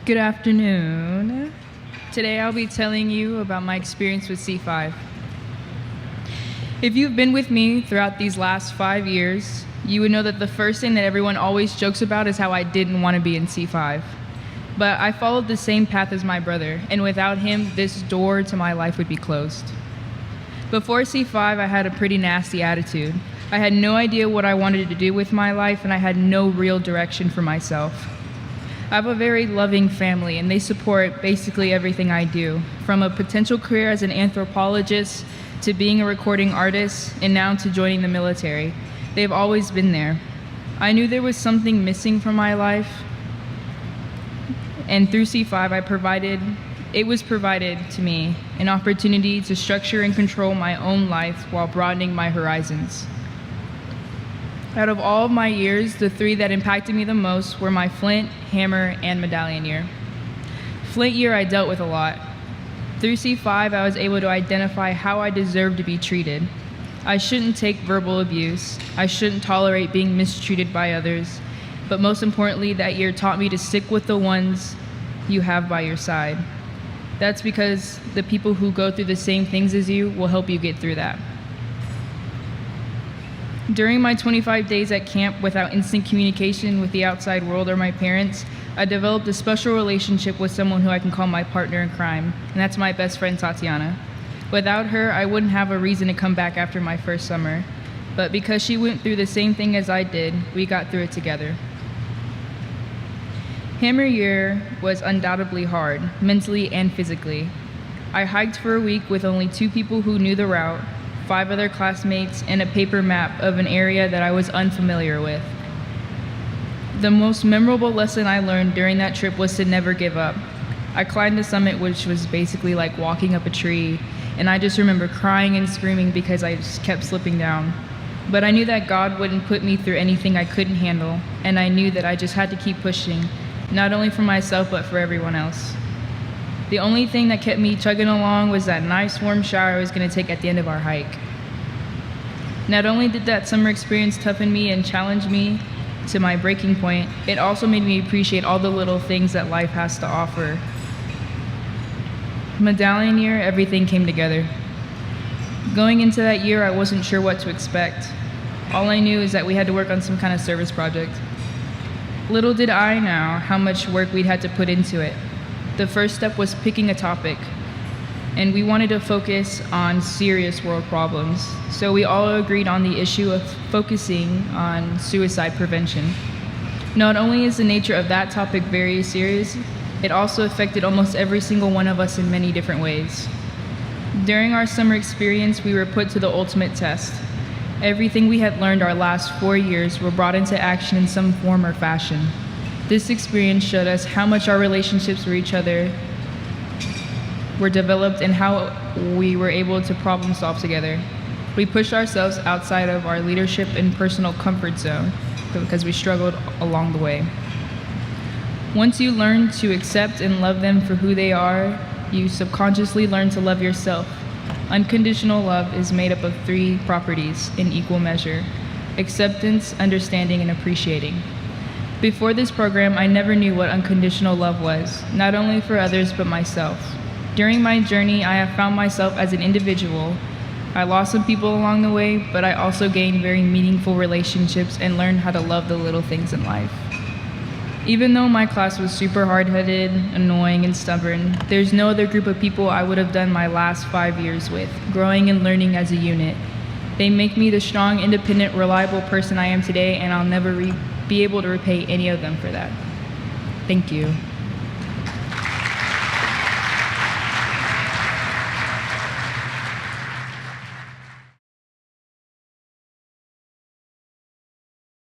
Good afternoon. Today I'll be telling you about my experience with C5. If you've been with me throughout these last 5 years, you would know that the first thing that everyone always jokes about is how I didn't want to be in C5. But I followed the same path as my brother, and without him, this door to my life would be closed. Before C5, I had a pretty nasty attitude. I had no idea what I wanted to do with my life, and I had no real direction for myself. I have a very loving family, and they support basically everything I do, from a potential career as an anthropologist to being a recording artist, and now to joining the military. They've always been there. I knew there was something missing from my life, and through C5, it was provided to me an opportunity to structure and control my own life while broadening my horizons. Out of all of my years, the three that impacted me the most were my Flint, Hammer, and Medallion year. Flint year I dealt with a lot. Through C5, I was able to identify how I deserved to be treated. I shouldn't take verbal abuse. I shouldn't tolerate being mistreated by others. But most importantly, that year taught me to stick with the ones you have by your side. That's because the people who go through the same things as you will help you get through that. During my 25 days at camp without instant communication with the outside world or my parents, I developed a special relationship with someone who I can call my partner in crime, and that's my best friend, Tatiana. Without her, I wouldn't have a reason to come back after my first summer. But because she went through the same thing as I did, we got through it together. Hammer year was undoubtedly hard, mentally and physically. I hiked for a week with only 2 people who knew the route, 5 other classmates, and a paper map of an area that I was unfamiliar with. The most memorable lesson I learned during that trip was to never give up. I climbed the summit, which was basically like walking up a tree, and I just remember crying and screaming because I just kept slipping down. But I knew that God wouldn't put me through anything I couldn't handle, and I knew that I just had to keep pushing, not only for myself, but for everyone else. The only thing that kept me chugging along was that nice warm shower I was going to take at the end of our hike. Not only did that summer experience toughen me and challenge me to my breaking point, it also made me appreciate all the little things that life has to offer. Medallion year, everything came together. Going into that year, I wasn't sure what to expect. All I knew is that we had to work on some kind of service project. Little did I know how much work we'd had to put into it. The first step was picking a topic, and we wanted to focus on serious world problems. So we all agreed on the issue of focusing on suicide prevention. Not only is the nature of that topic very serious, it also affected almost every single one of us in many different ways. During our summer experience, we were put to the ultimate test. Everything we had learned our last 4 years were brought into action in some form or fashion. This experience showed us how much our relationships with each other were developed and how we were able to problem solve together. We pushed ourselves outside of our leadership and personal comfort zone because we struggled along the way. Once you learn to accept and love them for who they are, you subconsciously learn to love yourself. Unconditional love is made up of 3 properties in equal measure: acceptance, understanding, and appreciating. Before this program, I never knew what unconditional love was, not only for others, but myself. During my journey, I have found myself as an individual. I lost some people along the way, but I also gained very meaningful relationships and learned how to love the little things in life. Even though my class was super hard-headed, annoying, and stubborn, there's no other group of people I would have done my last 5 years with, growing and learning as a unit. They make me the strong, independent, reliable person I am today, and I'll never be able to repay any of them for that. Thank you.